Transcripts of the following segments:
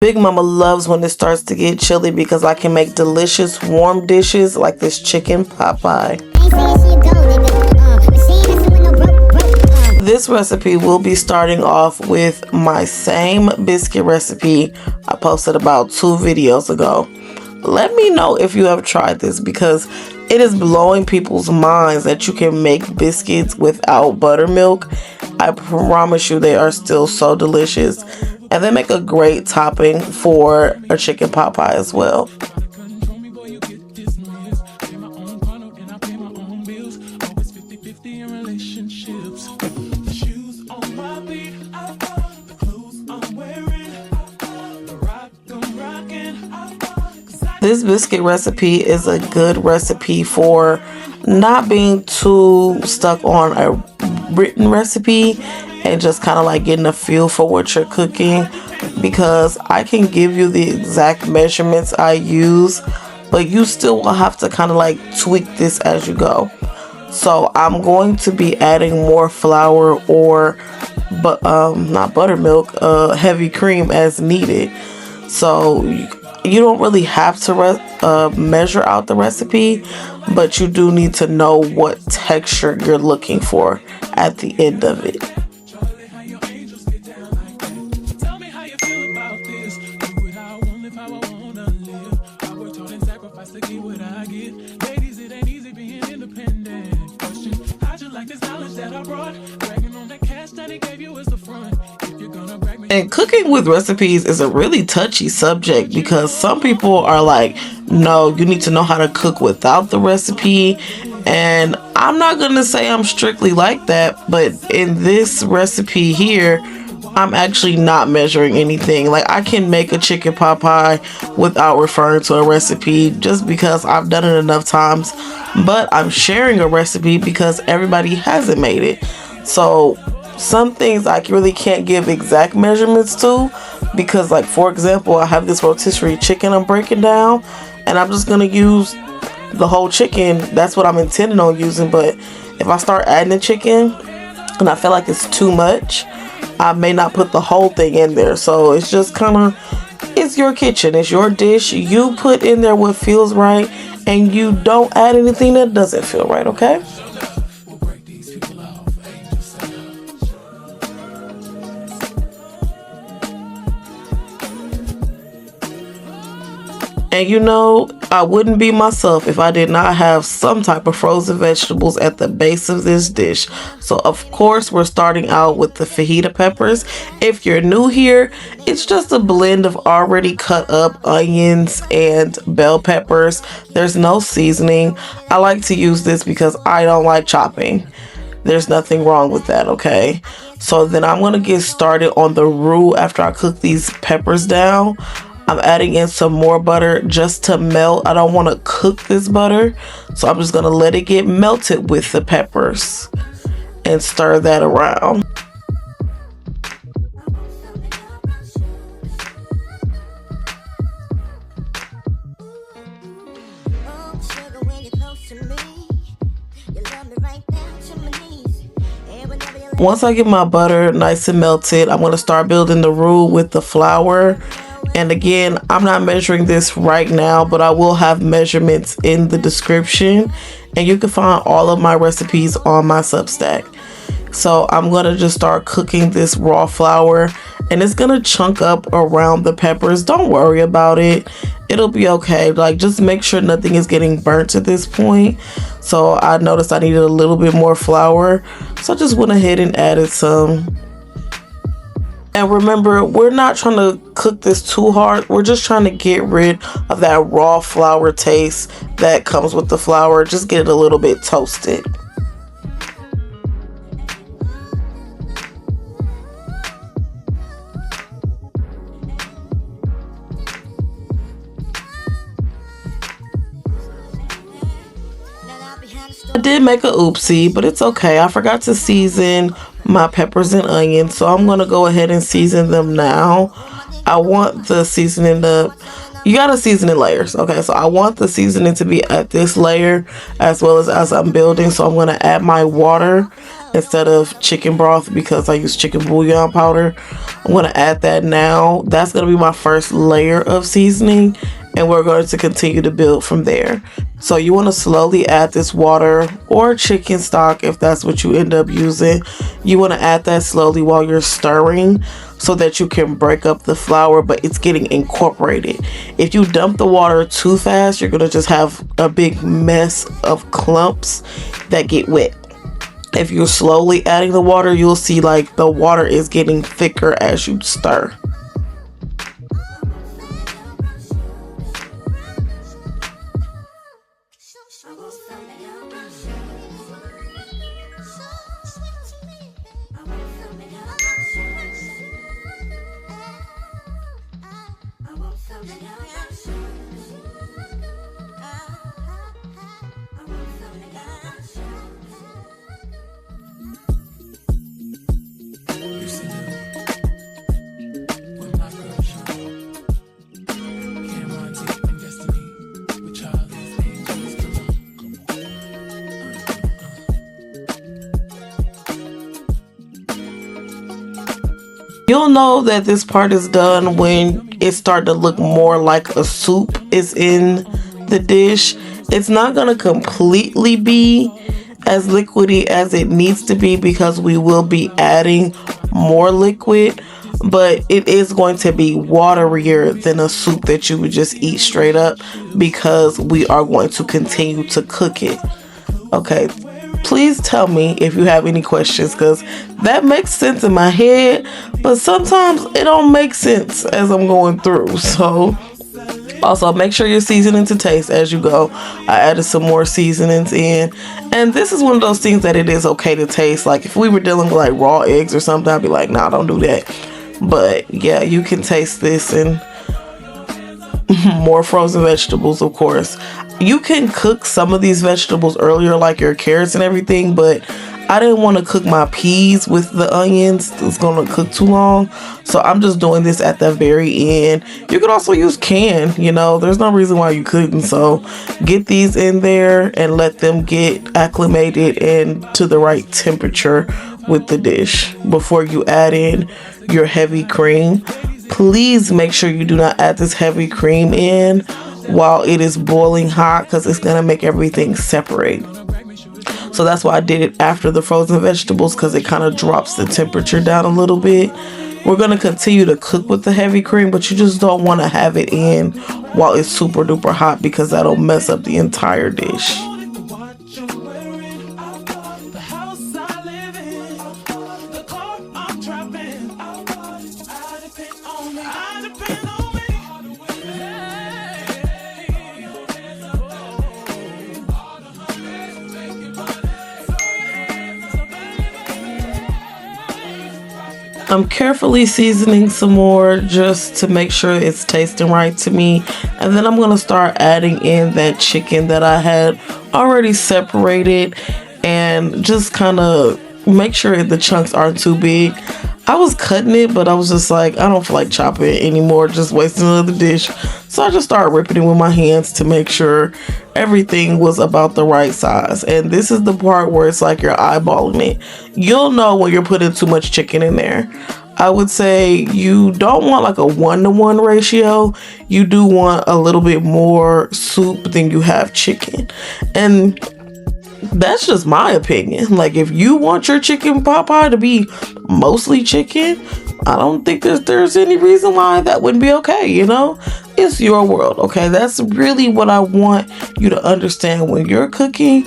Big Mama loves when it starts to get chilly because I can make delicious warm dishes like this chicken pot pie. This recipe will be starting off with my same biscuit recipe I posted about 2 videos ago. Let me know if you have tried this because it is blowing people's minds that you can make biscuits without buttermilk. I promise you they are still so delicious, and they make a great topping for a chicken pot pie as well. This biscuit recipe is a good recipe for not being too stuck on a written recipe and just kind of like getting a feel for what you're cooking, because I can give you the exact measurements I use, but you still will have to kind of like tweak this as you go. So I'm going to be adding more flour or not buttermilk, heavy cream as needed. So you don't really have to measure out the recipe, but you do need to know what texture you're looking for at the end of it. And cooking with recipes is a really touchy subject because some people are like, no, you need to know how to cook without the recipe. And I'm not going to say I'm strictly like that, but in this recipe here, I'm actually not measuring anything. Like, I can make a chicken pot pie without referring to a recipe just because I've done it enough times. But I'm sharing a recipe because everybody hasn't made it. So some things I really can't give exact measurements to because, like, for example, I have this rotisserie chicken I'm breaking down and I'm just going to use the whole chicken. That's what I'm intending on using. But if I start adding the chicken and I feel like it's too much, I may not put the whole thing in there. So it's just kind of, it's your kitchen, it's your dish. You put in there what feels right and you don't add anything that doesn't feel right, okay? And you know, I wouldn't be myself if I did not have some type of frozen vegetables at the base of this dish. So of course we're starting out with the fajita peppers. If you're new here, it's just a blend of already cut up onions and bell peppers. There's no seasoning. I like to use this because I don't like chopping. There's nothing wrong with that, okay? So then I'm going to get started on the roux after I cook these peppers down. I'm adding in some more butter just to melt. I don't want to cook this butter, so I'm just going to let it get melted with the peppers and stir that around. Once I get my butter nice and melted, I'm going to start building the roux with the flour. And again, I'm not measuring this right now, but I will have measurements in the description. And you can find all of my recipes on my Substack. So I'm going to just start cooking this raw flour. And it's going to chunk up around the peppers. Don't worry about it. It'll be okay. Like, just make sure nothing is getting burnt at this point. So I noticed I needed a little bit more flour. So I just went ahead and added some. And remember, we're not trying to cook this too hard. We're just trying to get rid of that raw flour taste that comes with the flour. Just get it a little bit toasted. I did make a oopsie, but it's okay. I forgot to season my peppers and onions, so I'm going to go ahead and season them now. I want the seasoning to, you gotta season in layers. Okay, so I want the seasoning to be at this layer as well as I'm building. So I'm gonna add my water instead of chicken broth because I use chicken bouillon powder. I'm gonna add that now. That's gonna be my first layer of seasoning, and we're going to continue to build from there. So you want to slowly add this water or chicken stock if that's what you end up using. You want to add that slowly while you're stirring so that you can break up the flour, but it's getting incorporated. If you dump the water too fast, you're going to just have a big mess of clumps that get wet. If you're slowly adding the water, you'll see like the water is getting thicker as you stir. You'll know that this part is done when it starts to look more like a soup is in the dish. It's not going to completely be as liquidy as it needs to be because we will be adding more liquid, but it is going to be waterier than a soup that you would just eat straight up because we are going to continue to cook it. Okay, please tell me if you have any questions because that makes sense in my head, but sometimes it don't make sense as I'm going through. So also make sure you're seasoning to taste as you go. I added some more seasonings in, and this is one of those things that it is okay to taste. Like if we were dealing with like raw eggs or something, I'd be like, nah, don't do that. But yeah, you can taste this and more frozen vegetables, of course. You can cook some of these vegetables earlier, like your carrots and everything, but I didn't want to cook my peas with the onions. It's going to cook too long. So I'm just doing this at the very end. You could also use canned, there's no reason why you couldn't. So get these in there and let them get acclimated and to the right temperature with the dish before you add in your heavy cream. Please make sure you do not add this heavy cream in while it is boiling hot because it's going to make everything separate. So that's why I did it after the frozen vegetables because it kind of drops the temperature down a little bit. We're going to continue to cook with the heavy cream, but you just don't want to have it in while it's super duper hot because that'll mess up the entire dish. I'm carefully seasoning some more just to make sure it's tasting right to me. And then I'm going to start adding in that chicken that I had already separated and just kind of make sure the chunks aren't too big. I was cutting it, but I was just like, I don't feel like chopping it anymore, just wasting another dish. So I just started ripping it with my hands to make sure everything was about the right size. And this is the part where it's like you're eyeballing it. You'll know when you're putting too much chicken in there. I would say you don't want like a 1-to-1 ratio. You do want a little bit more soup than you have chicken. And that's just my opinion. Like if you want your chicken pot pie to be mostly chicken, I don't think there's any reason why that wouldn't be okay, It's your world, okay? That's really what I want you to understand. When you're cooking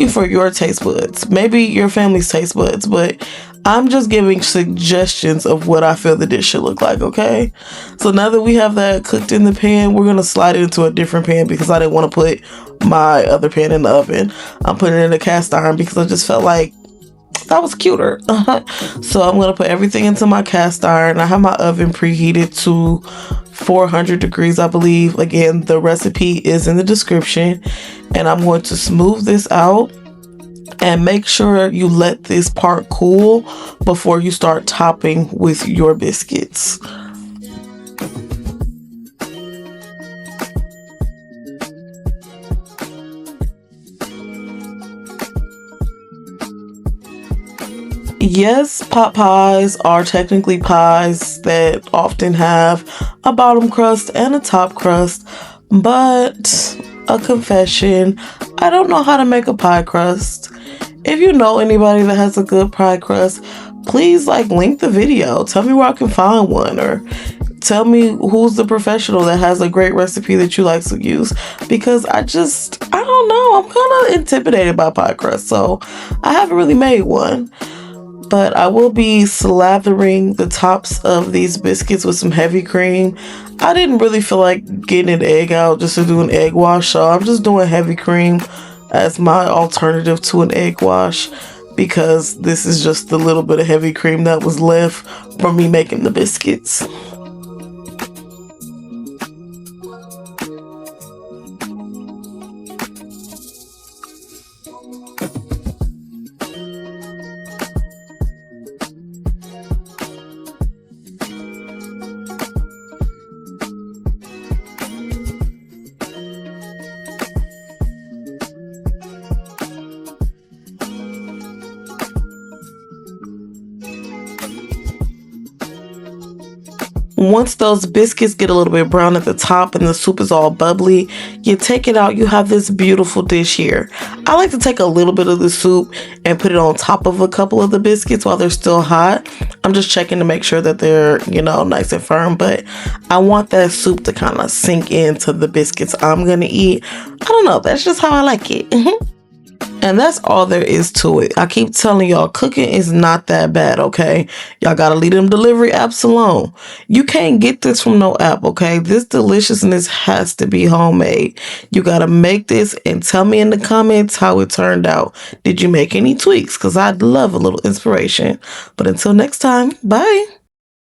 for your taste buds, maybe your family's taste buds, but I'm just giving suggestions of what I feel the dish should look like, okay? So now that we have that cooked in the pan, we're going to slide it into a different pan because I didn't want to put my other pan in the oven. I'm putting it in a cast iron because I just felt like that was cuter. So I'm going to put everything into my cast iron. I have my oven preheated to 400 degrees, I believe. Again, the recipe is in the description. And I'm going to smooth this out and make sure you let this part cool before you start topping with your biscuits. Yes, pot pies are technically pies that often have a bottom crust and a top crust, but a confession, I don't know how to make a pie crust. If you know anybody that has a good pie crust, please link the video. Tell me where I can find one, or tell me who's the professional that has a great recipe that you like to use, because I don't know, I'm kind of intimidated by pie crust, so I haven't really made one. But I will be slathering the tops of these biscuits with some heavy cream. I didn't really feel like getting an egg out just to do an egg wash, so I'm just doing heavy cream as my alternative to an egg wash, because this is just the little bit of heavy cream that was left from me making the biscuits. Once those biscuits get a little bit brown at the top and the soup is all bubbly, you take it out, you have this beautiful dish here. I like to take a little bit of the soup and put it on top of a couple of the biscuits while they're still hot. I'm just checking to make sure that they're, nice and firm, but I want that soup to kind of sink into the biscuits I'm gonna eat. I don't know, that's just how I like it. And that's all there is to it. I keep telling y'all, cooking is not that bad, okay? Y'all gotta leave them delivery apps alone. You can't get this from no app, okay? This deliciousness has to be homemade. You gotta make this and tell me in the comments how it turned out. Did you make any tweaks? Because I'd love a little inspiration. But until next time, bye.